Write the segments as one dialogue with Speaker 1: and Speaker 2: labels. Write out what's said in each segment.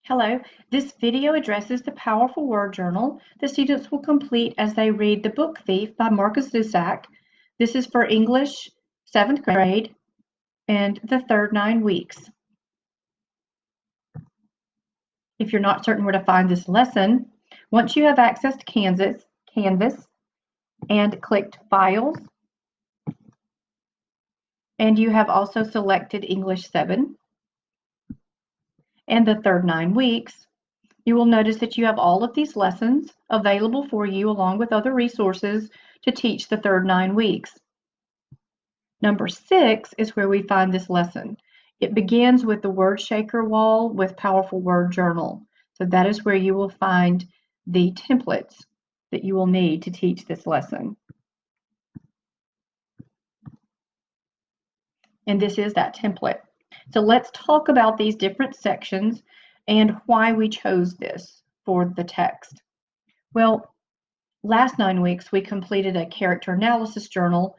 Speaker 1: Hello, this video addresses the powerful word journal the students will complete as they read The Book Thief by Marcus Zusak. This is for English 7th grade and the third 9 weeks. If you're not certain where to find this lesson, once you have accessed Canvas and clicked Files, and you have also selected English 7 and the third 9 weeks, you will notice that you have all of these lessons available for you along with other resources to teach the third 9 weeks. Number 6 is where we find this lesson. It begins with the word shaker wall with powerful word journal. So that is where you will find the templates that you will need to teach this lesson. And this is that template. So let's talk about these different sections and why we chose this for the text. Well, last 9 weeks we completed a character analysis journal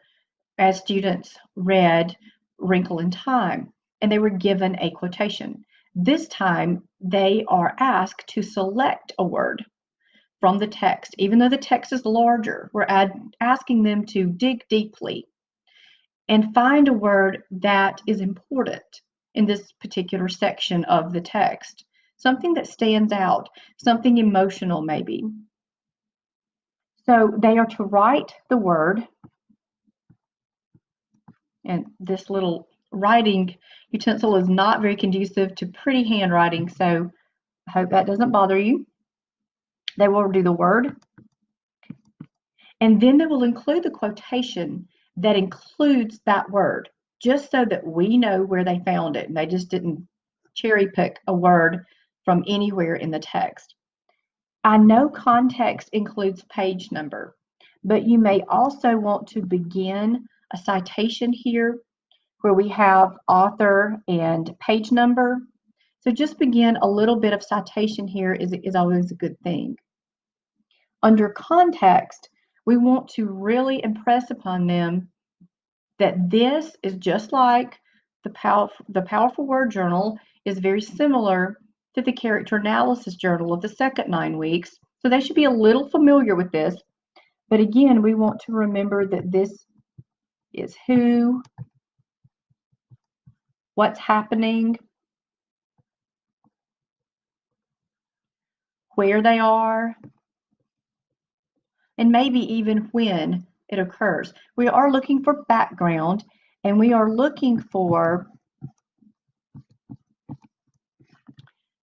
Speaker 1: as students read Wrinkle in Time, and they were given a quotation. This time they are asked to select a word from the text. Even though the text is larger, we're asking them to dig deeply and find a word that is important in this particular section of the text. Something that stands out, something emotional maybe. So they are to write the word, and this little writing utensil is not very conducive to pretty handwriting, so I hope that doesn't bother you. They will do the word, and then they will include the quotation that includes that word, just so that we know where they found it and they just didn't cherry pick a word from anywhere in the text. I know context includes page number, but you may also want to begin a citation here where we have author and page number. So just begin a little bit of citation here is always a good thing. Under context, we want to really impress upon them that this is just like the powerful word journal is very similar to the character analysis journal of the second 9 weeks. So they should be a little familiar with this. But again, we want to remember that this is who, what's happening, where they are, and maybe even when it occurs. We are looking for background, and we are looking for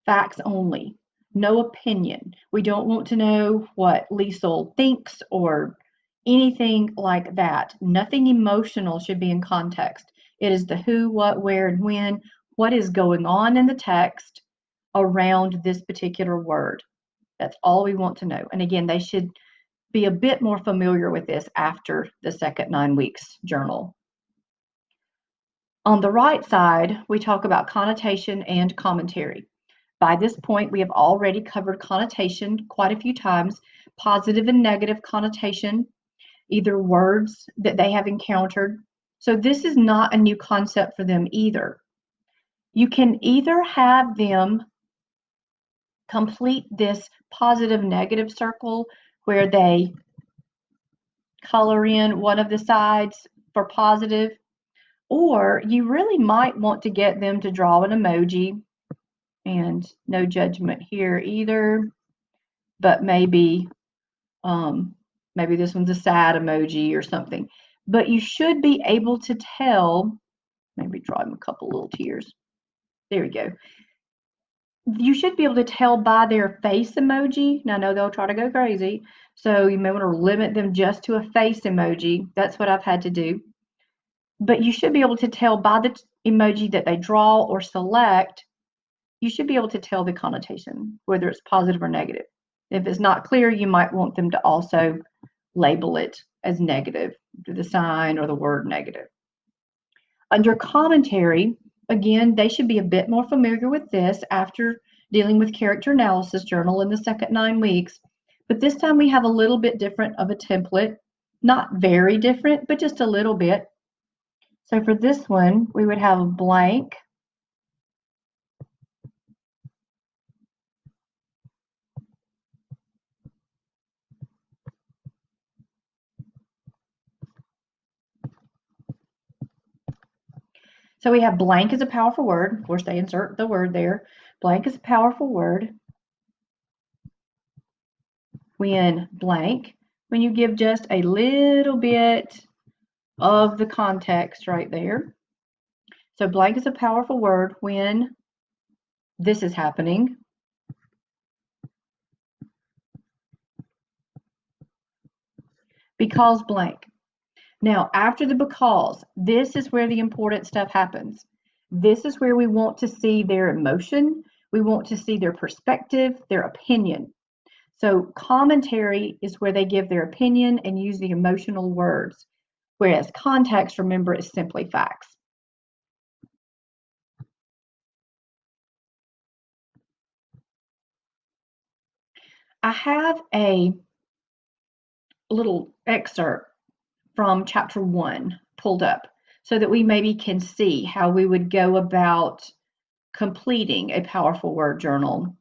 Speaker 1: facts only, no opinion. We don't want to know what Liesl thinks or anything like that. Nothing emotional should be in context. It is the who, what, where, and when, what is going on in the text around this particular word. That's all we want to know. And again, they should be a bit more familiar with this after the second 9 weeks journal. On the right side, we talk about connotation and commentary. By this point, we have already covered connotation quite a few times, positive and negative connotation, either words that they have encountered. So this is not a new concept for them either. You can either have them complete this positive negative circle where they color in one of the sides for positive, or you really might want to get them to draw an emoji, and no judgment here either, but maybe this one's a sad emoji or something. But you should be able to tell, maybe draw them a couple little tears. There we go. You should be able to tell by their face emoji. Now I know they'll try to go crazy, so you may want to limit them just to a face emoji. That's what I've had to do. But you should be able to tell by the emoji that they draw or select, you should be able to tell the connotation, whether it's positive or negative. If it's not clear, you might want them to also label it as negative, the sign or the word negative. Under commentary, again, they should be a bit more familiar with this after dealing with character analysis journal in the second 9 weeks. But this time we have a little bit different of a template, not very different, but just a little bit. So for this one, we would have a blank, So we have blank is a powerful word. Of course, they insert the word there. Blank is a powerful word when blank, when you give just a little bit of the context right there. So blank is a powerful word when this is happening. Because blank. Now, after the because, this is where the important stuff happens. This is where we want to see their emotion. We want to see their perspective, their opinion. So commentary is where they give their opinion and use the emotional words, whereas context, remember, is simply facts. I have a little excerpt from chapter 1 pulled up so that we maybe can see how we would go about completing a powerful word journal.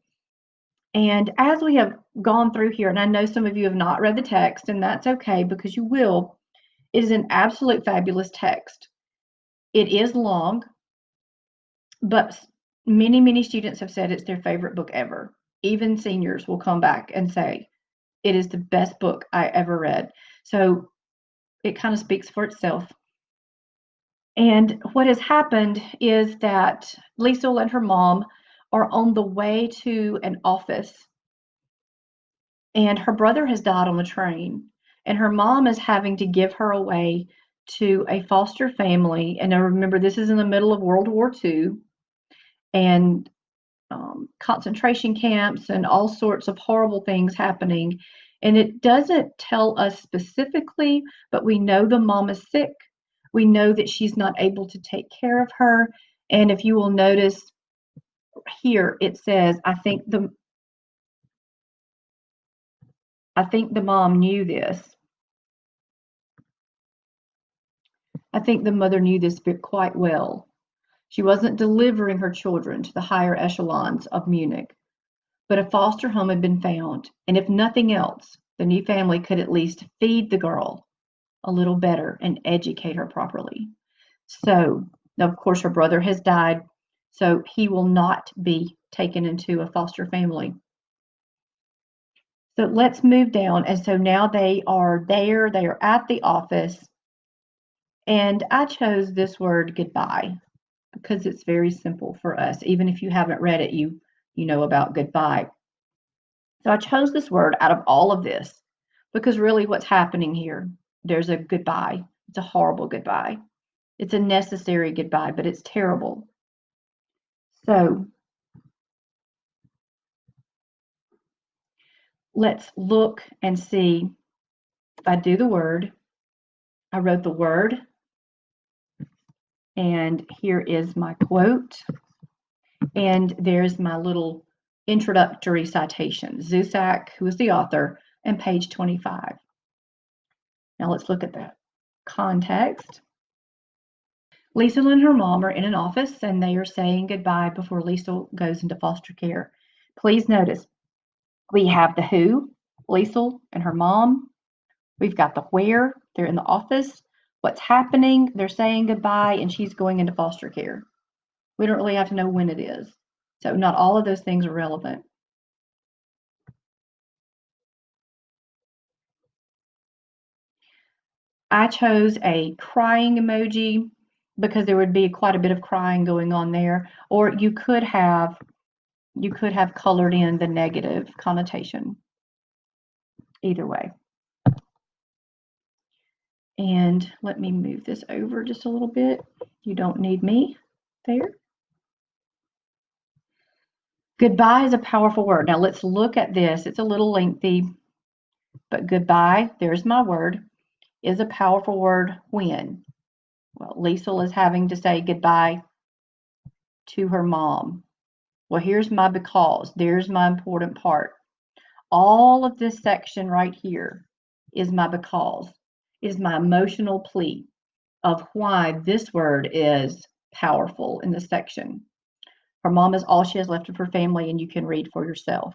Speaker 1: And as we have gone through here, and I know some of you have not read the text, and that's okay because you will, it is an absolute fabulous text. It is long, but many, many students have said it's their favorite book ever. Even seniors will come back and say, it is the best book I ever read. So it kind of speaks for itself. And what has happened is that Liesl and her mom are on the way to an office, and her brother has died on the train, and her mom is having to give her away to a foster family. And I remember this is in the middle of World War II, and concentration camps and all sorts of horrible things happening. And it doesn't tell us specifically, but we know the mom is sick. We know that she's not able to take care of her. And if you will notice here, it says, I think the mom knew this. I think the mother knew this quite well. She wasn't delivering her children to the higher echelons of Munich, but a foster home had been found, and if nothing else, the new family could at least feed the girl a little better and educate her properly. So, of course, her brother has died, so he will not be taken into a foster family. So let's move down. And so now they are there, they are at the office. And I chose this word goodbye because it's very simple for us. Even if you haven't read it, you know about goodbye. So I chose this word out of all of this because really what's happening here, there's a goodbye. It's a horrible goodbye. It's a necessary goodbye, but it's terrible. So let's look and see if I do the word. I wrote the word, and here is my quote, and there's my little introductory citation, Zusak, who is the author, and page 25. Now let's look at that context. Liesl and her mom are in an office, and they are saying goodbye before Liesl goes into foster care. Please notice we have the who, Liesl and her mom. We've got the where, they're in the office. What's happening, they're saying goodbye, and she's going into foster care. We don't really have to know when it is. So not all of those things are relevant. I chose a crying emoji because there would be quite a bit of crying going on there, or you could have colored in the negative connotation. Either way. And let me move this over just a little bit. You don't need me there. Goodbye is a powerful word. Now let's look at this. It's a little lengthy, but goodbye, there's my word, is a powerful word when? Well, Liesl is having to say goodbye to her mom. Well, here's my because. There's my important part. All of this section right here is my because. Is my emotional plea of why this word is powerful in this section. Her mom is all she has left of her family, and you can read for yourself.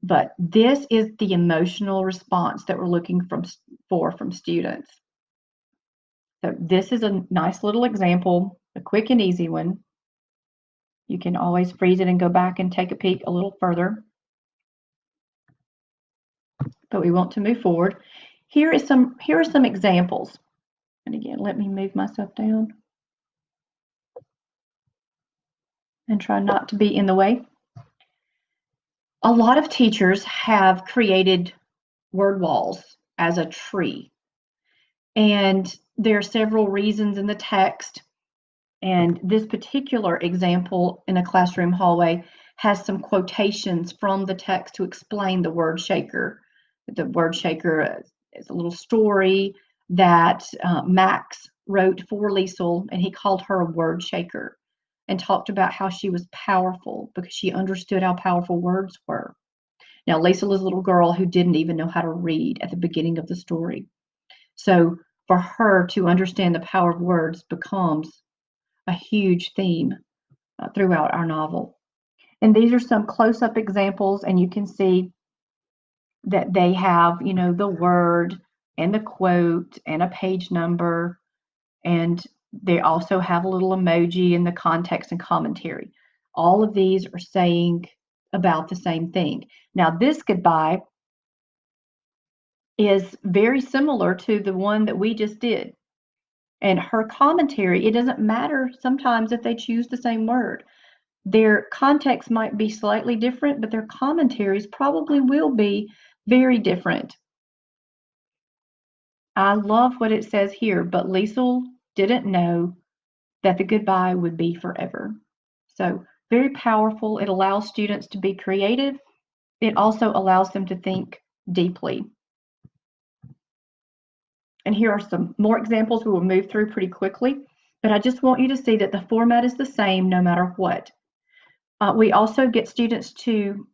Speaker 1: But this is the emotional response that we're looking for from students. So this is a nice little example A quick and easy one. You can always freeze it and go back and take a peek a little further. But we want to move forward. Here are some examples. And again, let me move myself down and try not to be in the way. A lot of teachers have created word walls as a tree. And there are several reasons in the text. And this particular example in a classroom hallway has some quotations from the text to explain the word shaker. The word shaker is a little story that Max wrote for Liesel, and he called her a word shaker and talked about how she was powerful because she understood how powerful words were. Now, Liesel is a little girl who didn't even know how to read at the beginning of the story. So for her to understand the power of words becomes a huge theme throughout our novel. And these are some close-up examples, and you can see that they have, the word and the quote and a page number, and they also have a little emoji in the context and commentary. All of these are saying about the same thing. Now, this goodbye is very similar to the one that we just did. And her commentary, it doesn't matter sometimes if they choose the same word. Their context might be slightly different, but their commentaries probably will be very different. I love what it says here, but Liesel didn't know that the goodbye would be forever. So very powerful. It allows students to be creative. It also allows them to think deeply. And here are some more examples we will move through pretty quickly, but I just want you to see that the format is the same no matter what. We also get students to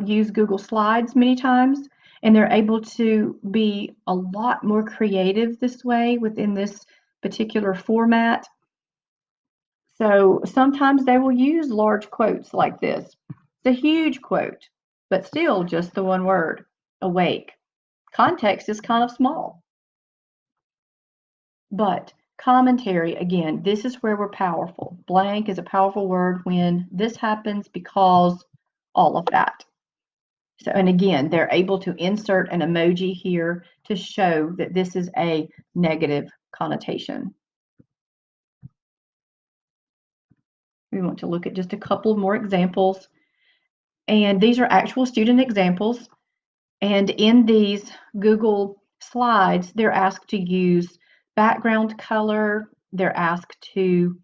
Speaker 1: use Google Slides many times, and they're able to be a lot more creative this way within this particular format. So sometimes they will use large quotes like this. It's a huge quote, but still just the one word, awake. Context is kind of small. But commentary, again, this is where we're powerful. Blank is a powerful word when this happens because all of that. So, and again, they're able to insert an emoji here to show that this is a negative connotation. We want to look at just a couple more examples. And these are actual student examples. And in these Google Slides, they're asked to use background color. They're asked to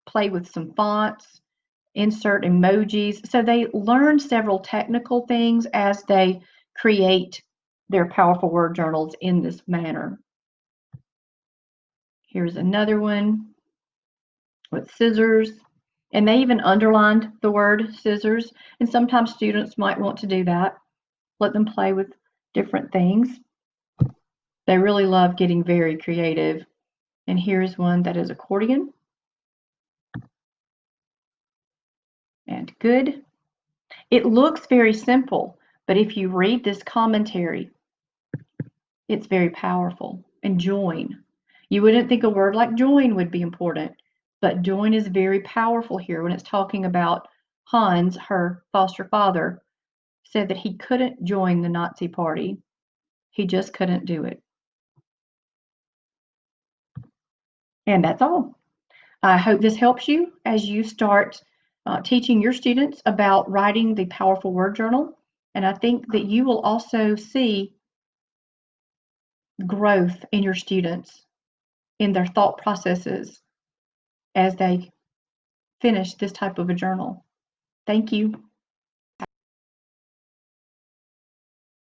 Speaker 1: play with some fonts, insert emojis. So they learn several technical things as they create their powerful word journals in this manner. Here's another one with scissors. And they even underlined the word scissors. And sometimes students might want to do that. Let them play with different things. They really love getting very creative. And here's one that is accordion. And good. It looks very simple, but if you read this commentary, it's very powerful. And join. You wouldn't think a word like join would be important, but join is very powerful here when it's talking about Hans, her foster father, said that he couldn't join the Nazi party. He just couldn't do it. And that's all. I hope this helps you as you start teaching your students about writing the powerful word journal. And I think that you will also see growth in your students, in their thought processes as they finish this type of a journal. Thank you.